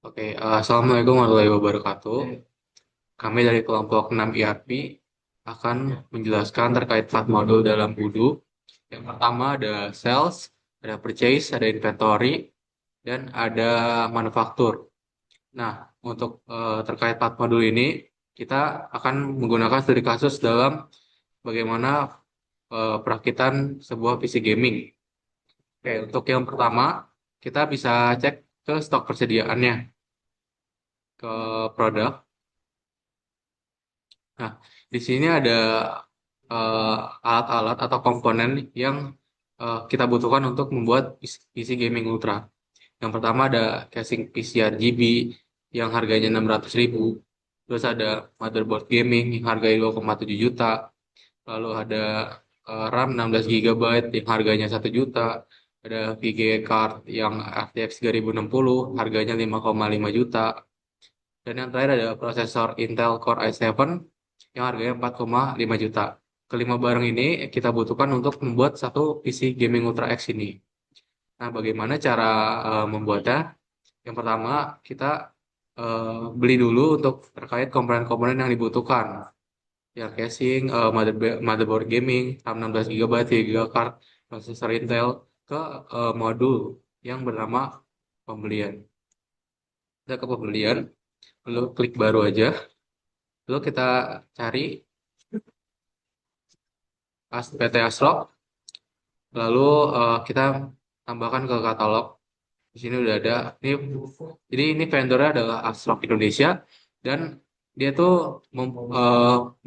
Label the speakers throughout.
Speaker 1: Oke, Assalamualaikum warahmatullahi wabarakatuh. Kami dari kelompok 6 IRP akan menjelaskan terkait 4 modul dalam Odoo. Yang pertama ada sales, ada purchase, ada inventory, dan ada manufaktur. Nah, untuk terkait 4 modul ini, kita akan menggunakan studi kasus dalam bagaimana perakitan sebuah PC gaming. Oke, untuk yang pertama, kita bisa cek ke stok persediaannya, ke produk. Nah, di sini ada eh, alat-alat atau komponen yang kita butuhkan untuk membuat PC gaming ultra. Yang pertama ada casing PC RGB yang harganya 600.000. Terus ada motherboard gaming yang harganya 2,7 juta. Lalu ada RAM 16 GB yang harganya 1 juta. Ada VGA card yang RTX 3060 harganya 5,5 juta. Dan yang terakhir ada prosesor Intel Core i7 yang harganya 4,5 juta. Kelima barang ini kita butuhkan untuk membuat satu PC Gaming Ultra X ini. Nah, bagaimana cara membuatnya? Yang pertama, kita beli dulu untuk terkait komponen-komponen yang dibutuhkan. Ya, casing, motherboard gaming, RAM 16 GB, 3 GB card, prosesor Intel, ke modul yang bernama pembelian. Kita ke pembelian, lalu klik baru aja. Lalu kita cari PT Asrock, lalu kita tambahkan ke katalog. Di sini udah ada. Ini, jadi ini vendornya adalah Asrock Indonesia dan dia tuh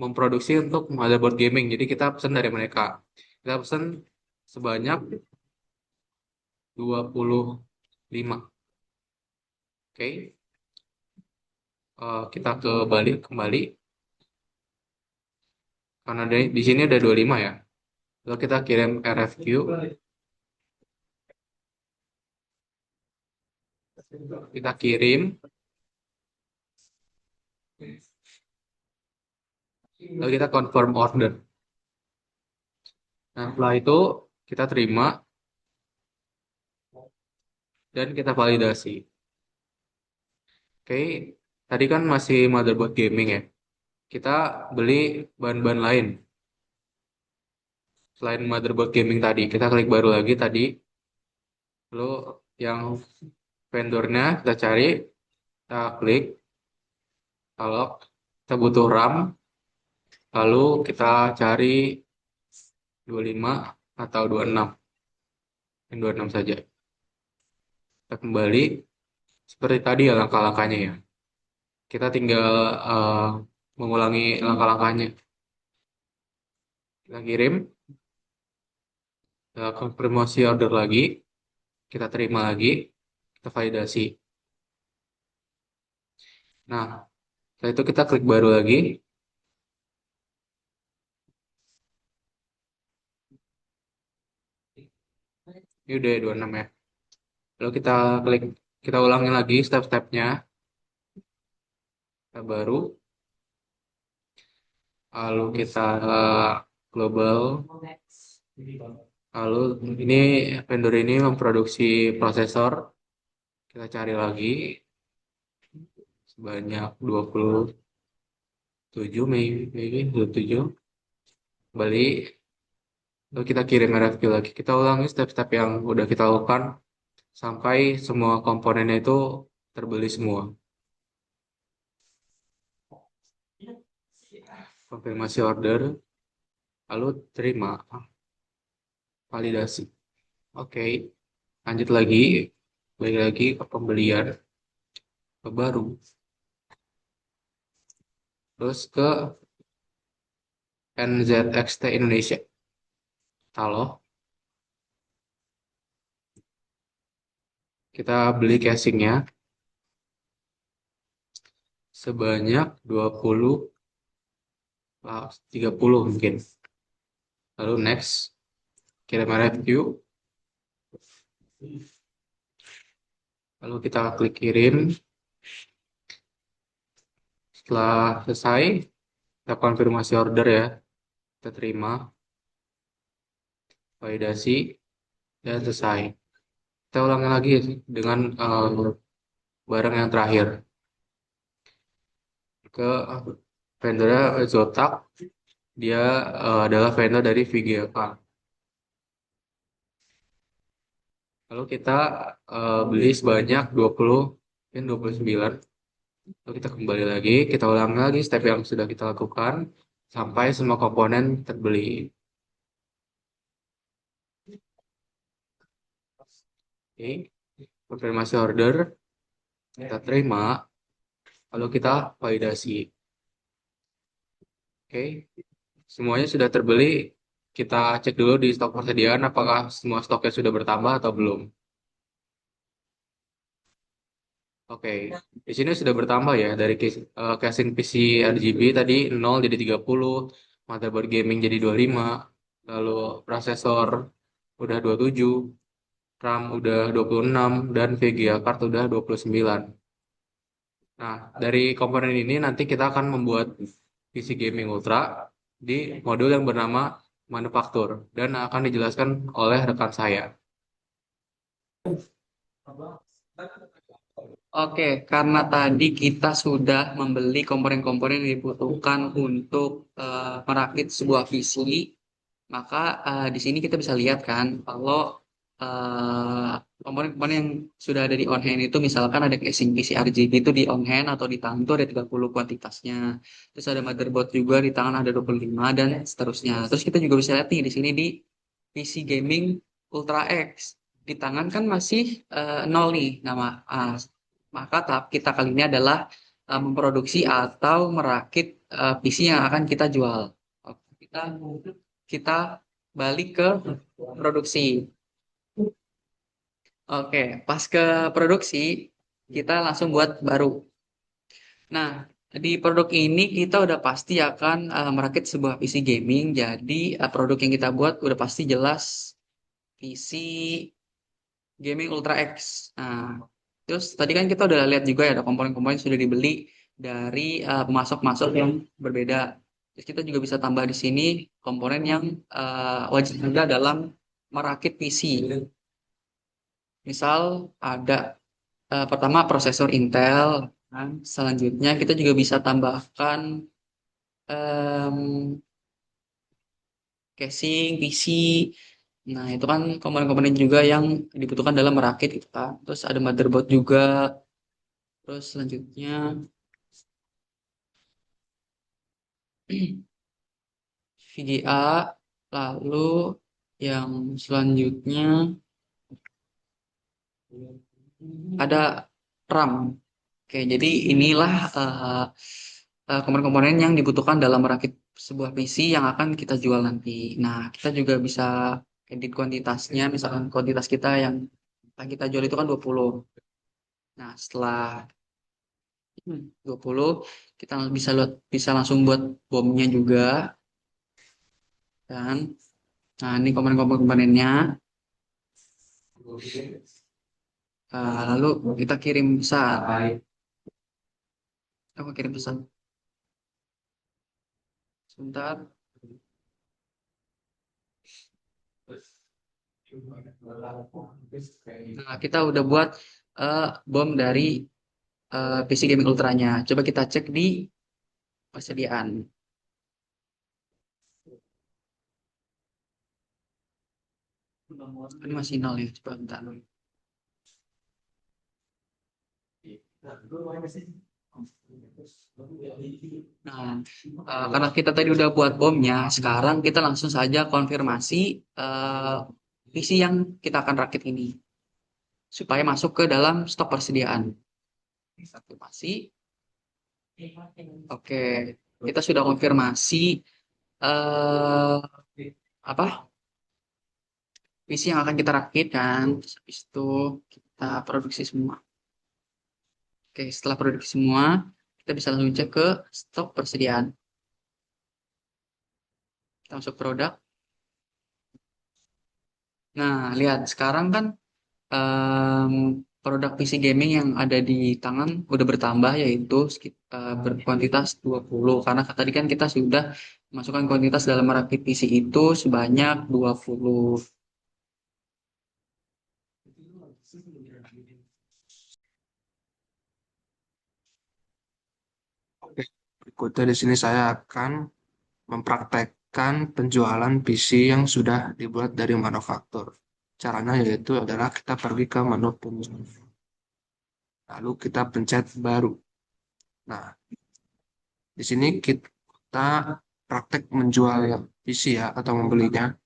Speaker 1: memproduksi untuk motherboard gaming. Jadi kita pesan dari mereka. Kita pesan sebanyak 25. Oke. Kita ke Bali kembali karena di sini ada 25 ya. Lalu kita kirim RFQ, kita kirim, lalu kita confirm order. Nah, setelah itu kita terima dan kita validasi. Oke, tadi kan masih motherboard gaming ya. Kita beli bahan-bahan lain selain motherboard gaming tadi. Kita klik baru lagi tadi. Lalu yang vendornya kita cari, kita klik. Kalau kita butuh RAM, lalu kita cari 25 atau 26. Yang 26 saja. Kita kembali seperti tadi ya langkah-langkahnya ya. Kita tinggal eh, mengulangi langkah-langkahnya. Kita kirim, konfirmasi order lagi, kita terima lagi, kita validasi. Nah, setelah itu kita klik baru lagi. Ini udah 26 ya. Lalu kita klik, kita ulangi lagi step-stepnya. Kita baru, lalu kita global. Lalu ini vendor ini memproduksi prosesor. Kita cari lagi sebanyak 27, maybe 27. Kembali, lalu kita kirim RFQ lagi. Kita ulangi step-step yang udah kita lakukan sampai semua komponennya itu terbeli semua. Konfirmasi order, lalu terima, validasi. Oke, lanjut lagi, balik lagi ke pembelian, ke baru, terus ke NZXT Indonesia. Kalau kita beli casingnya sebanyak 20, 30 mungkin. Lalu next, kirim RFQ, lalu kita klik kirim. Setelah selesai, kita konfirmasi order ya. Kita terima, validasi. dan selesai. Kita ulangi lagi dengan barang yang terakhir ke vendornya Zotac. Dia adalah vendor dari VGA. Lalu kita beli sebanyak 20 dan 29. Lalu kita kembali lagi, kita ulang lagi step yang sudah kita lakukan sampai semua komponen terbeli. Oke, konfirmasi order kita terima, lalu kita validasi. Oke, semuanya sudah terbeli. Kita cek dulu di stok persediaan apakah semua stoknya sudah bertambah atau belum. Oke, di sini sudah bertambah ya dari casing PC RGB tadi 0 jadi 30, motherboard gaming jadi 25, lalu prosesor udah 27, RAM udah 26 dan VGA card udah 29. Nah, dari komponen ini nanti kita akan membuat PC gaming Ultra di modul yang bernama manufaktur dan akan dijelaskan oleh rekan saya.
Speaker 2: Oke, karena tadi kita sudah membeli komponen-komponen yang dibutuhkan untuk merakit sebuah PC, maka di sini kita bisa lihat kan kalau eh, komponen-komponen yang sudah ada di on hand itu misalkan ada casing PC RGB itu di on hand atau di tangan itu ada 30 kuantitasnya. Terus ada motherboard juga di tangan ada 25 dan seterusnya. Terus kita juga bisa lihat nih di sini di PC gaming Ultra X. Di tangan kan masih nol nih nama. Maka tahap kita kali ini adalah memproduksi atau merakit PC yang akan kita jual. Oke, kita balik ke produksi. Oke, pas ke produksi kita langsung buat baru. Nah, di produk ini kita udah pasti akan merakit sebuah PC gaming. Jadi produk yang kita buat udah pasti jelas PC Gaming Ultra X. Nah, terus tadi kan kita udah lihat juga ya ada komponen-komponen yang sudah dibeli dari pemasok-pemasok yang berbeda. Terus kita juga bisa tambah di sini komponen yang wajib ada dalam merakit PC. Misal ada pertama prosesor Intel, kan? Selanjutnya kita juga bisa tambahkan em, casing PC. Nah, itu kan komponen-komponen juga yang dibutuhkan dalam merakit itu kan. Terus ada motherboard juga. Terus selanjutnya VGA, lalu yang selanjutnya ada RAM. Oke, jadi inilah komponen-komponen yang dibutuhkan dalam merakit sebuah PC yang akan kita jual nanti. Nah, kita juga bisa edit kuantitasnya, misalkan kuantitas kita yang kita jual itu kan 20. Nah, setelah 20 kita bisa langsung buat bomnya juga kan. Nah, ini komponen-komponennya. Lalu kita kirim pesan. Aku kirim pesan. Sebentar. Nah, kita udah buat bom dari PC Gaming Ultranya. Coba kita cek di persediaan. Ini masih nol ya. Coba bentar. Nah, karena kita tadi udah buat bomnya, sekarang kita langsung saja konfirmasi PC yang kita akan rakit ini supaya masuk ke dalam stok persediaan. Konfirmasi. Oke, kita sudah konfirmasi eh apa PC yang akan kita rakit kan. Terus habis itu kita produksi semua. Oke, setelah produksi semua, kita bisa langsung cek ke stok persediaan. Kita masuk produk. Nah, lihat sekarang kan em, produk PC gaming yang ada di tangan udah bertambah yaitu berkuantitas 20 karena tadi kan kita sudah masukkan kuantitas dalam merakit PC itu sebanyak 20.
Speaker 3: Oke, berikutnya di sini saya akan mempraktekkan penjualan PC yang sudah dibuat dari manufaktur. Caranya yaitu adalah kita pergi ke menu penjualan, lalu kita pencet baru. Nah, di sini kita praktek menjual PC ya atau membelinya.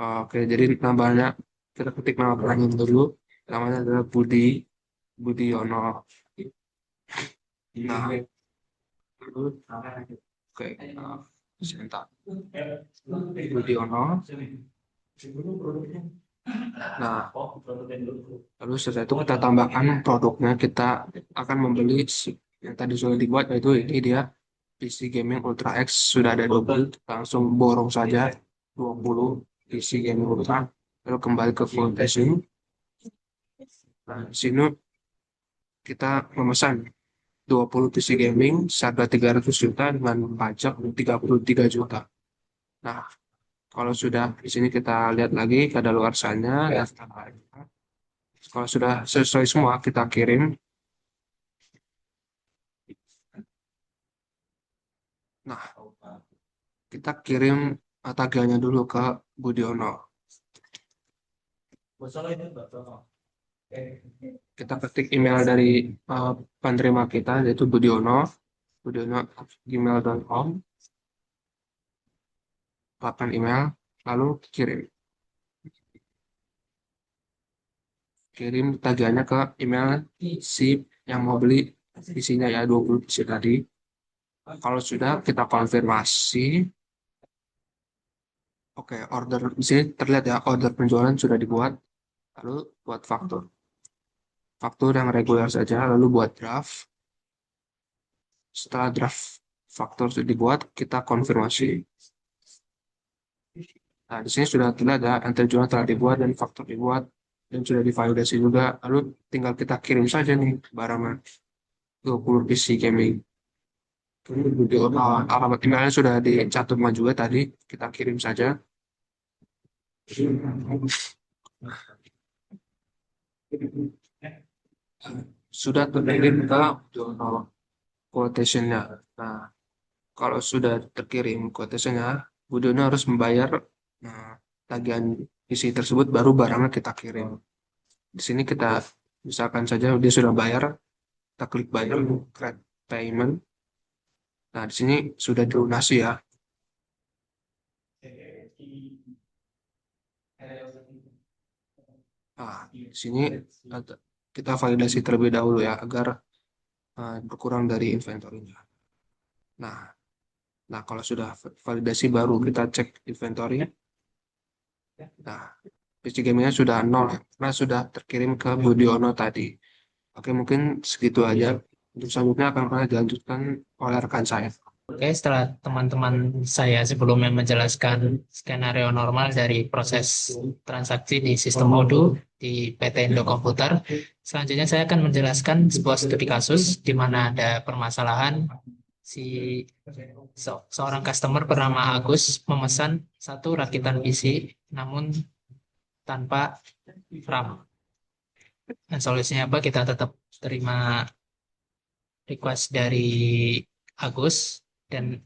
Speaker 3: Oke, jadi namanya kita ketik nama pelanggan dulu. Namanya adalah Budiono. Nah, lalu oke, sebentar. Budiono. Nah, lalu setelah itu kita tambahkan produknya. Kita akan membeli yang tadi sudah dibuat, yaitu ini dia PC Gaming Ultra X sudah ada 20. Langsung borong saja 20 PC Gaming Ultra. Lalu kembali ke full testing. Nah, di sini kita memesan 20 PC gaming seharga 300 juta dengan pajak 33 juta. Nah, kalau sudah di sini kita lihat lagi kadaluarsanya, ya, kalau sudah sesuai semua kita kirim. Nah, kita kirim tagihannya dulu ke Budiono. Kita ketik email dari penerima kita yaitu budiono@gmail.com, papan email, lalu kirim. Kirim tagihannya ke email si yang mau beli isinya ya 20 isi tadi. Kalau sudah kita konfirmasi, oke, order di sini terlihat ya order penjualan sudah dibuat. Lalu buat faktur. Faktur yang reguler saja, lalu buat draft. Setelah draft faktur sudah dibuat, kita konfirmasi. Nah, di sini sudah terlihat ya enter jualan telah dibuat dan faktur dibuat dan sudah divalidasi juga. Lalu tinggal kita kirim saja nih barangnya 20 PC gaming. Alamat emailnya sudah dicantumkan juga tadi, kita kirim saja. Sudah terkirim ke jurnal quotation-nya. Nah, kalau sudah terkirim quotation-nya, Budona harus membayar nah, tagihan isi tersebut baru barangnya kita kirim. Di sini kita misalkan saja dia sudah bayar, kita klik bayar, create payment. Nah, di sini sudah dilunasi ya. Nah, di sini kita validasi terlebih dahulu ya agar berkurang dari inventory-nya. Nah, kalau sudah validasi baru kita cek inventory. Nah, PC gamingnya sudah nol ya, karena sudah terkirim ke Budiono tadi. Oke, mungkin segitu aja. Untuk selanjutnya akan pernah dilanjutkan oleh rekan saya.
Speaker 2: Oke, setelah teman-teman saya sebelumnya menjelaskan skenario normal dari proses transaksi di sistem Odoo di PT Indo Komputer, selanjutnya saya akan menjelaskan sebuah studi kasus di mana ada permasalahan si seorang customer bernama Agus memesan satu rakitan PC namun tanpa RAM. Dan solusinya apa? Kita tetap terima request dari Agus dan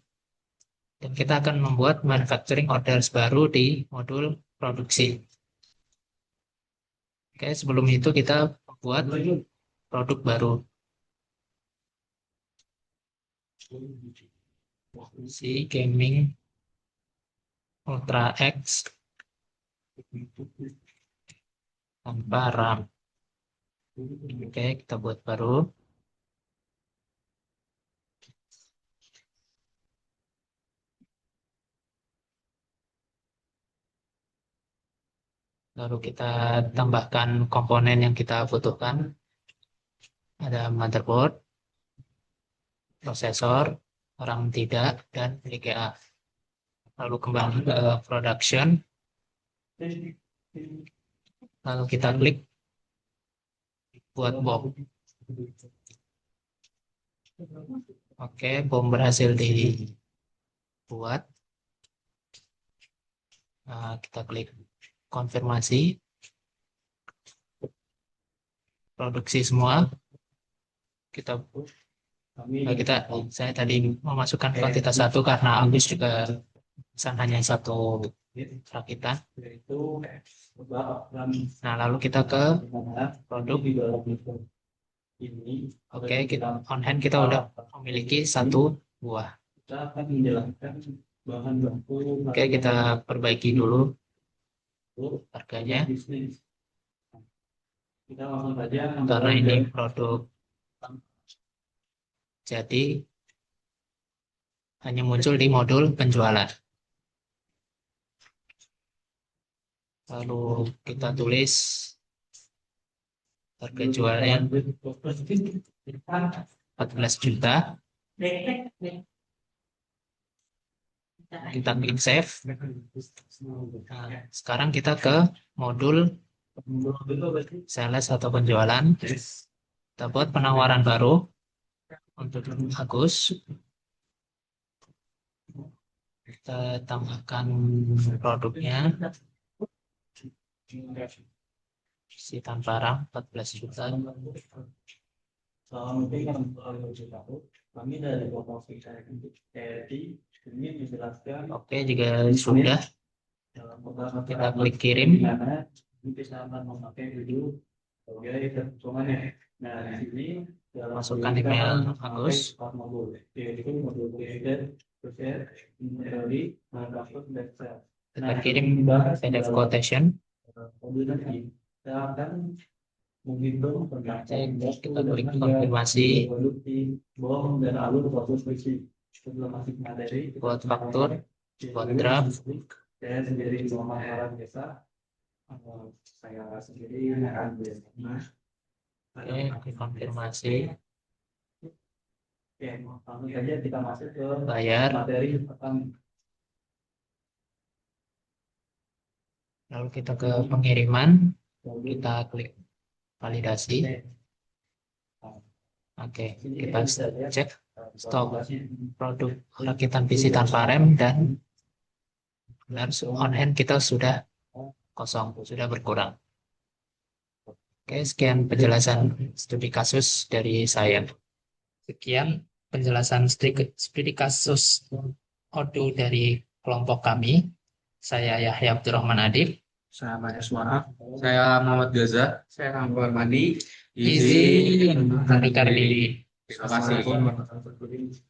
Speaker 2: kita akan membuat manufacturing orders baru di modul produksi. Oke, sebelum itu kita buat produk baru. Si Gaming Ultra X tanpa RAM. Oke, kita buat baru. Lalu kita tambahkan komponen yang kita butuhkan. Ada motherboard, prosesor, RAM tidak, dan VGA. Lalu kembali ke production. Lalu kita klik buat bom. Oke, bom berhasil dibuat. Nah, kita klik konfirmasi.
Speaker 4: produksi semua. Kita kita saya tadi memasukkan kuantitas satu karena Agus juga pesan hanya satu rakitan. Nah, lalu kita ke produk. Oke, kita on hand kita udah memiliki satu buah. Oke, kita perbaiki dulu harganya karena ini produk jadi hanya muncul di modul penjualan. Lalu kita tulis harga jualnya 14 juta. Kita klik save. Nah, sekarang kita ke modul sales atau penjualan. Kita buat penawaran baru untuk Agus. Kita tambahkan produknya. Si tanpa RAM 14 juta. Oke, jika sudah kita klik kirim. Masukkan email Agus. Kita kirim PDF quotation. Kita klik konfirmasi buat faktur, buat draft. Oke, konfirmasi, bayar, lalu kita ke pengiriman, kita klik validasi. Oke, kita cek stok produk rakitan PC tanpa rem dan benar on hand kita sudah kosong, sudah berkurang. Oke, sekian penjelasan studi kasus dari saya. Sekian penjelasan studi kasus Odoo dari kelompok kami. Saya Yahya Abdurrahman Adib.
Speaker 3: Saya Mas Wahab.
Speaker 1: Saya Muhammad Gaza.
Speaker 3: Saya Rahmat Madi.
Speaker 4: Izin menundurkan diri.
Speaker 1: Terima kasih.
Speaker 3: Assalamualaikum warahmatullahi wabarakatuh.